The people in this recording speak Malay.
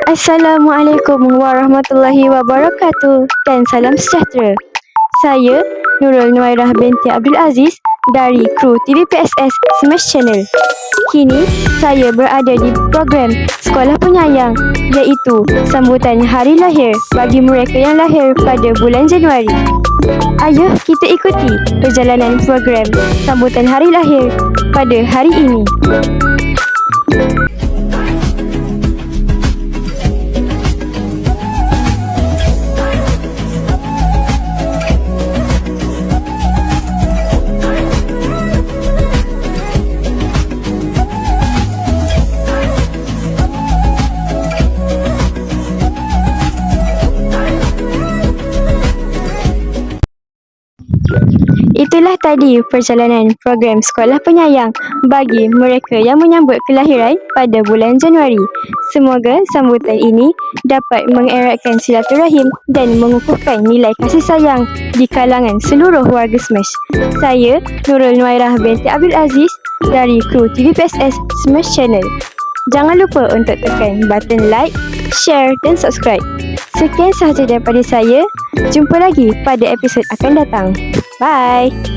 Assalamualaikum warahmatullahi wabarakatuh dan salam sejahtera. Saya Nurul Nuairah binti Abdul Aziz dari kru TVPSS Smash Channel. Kini saya berada di program Sekolah Penyayang, iaitu sambutan hari lahir bagi mereka yang lahir pada bulan Januari. Ayo kita ikuti perjalanan program sambutan hari lahir pada hari ini. Itulah tadi perjalanan program Sekolah Penyayang bagi mereka yang menyambut kelahiran pada bulan Januari. Semoga sambutan ini dapat mengeratkan silaturahim dan mengukuhkan nilai kasih sayang di kalangan seluruh warga Smash. Saya Nurul Nuairah binti Abdul Aziz dari kru TVPSS Smash Channel. Jangan lupa untuk tekan button like, share dan subscribe. Sekian sahaja daripada saya. Jumpa lagi pada episod akan datang. Bye!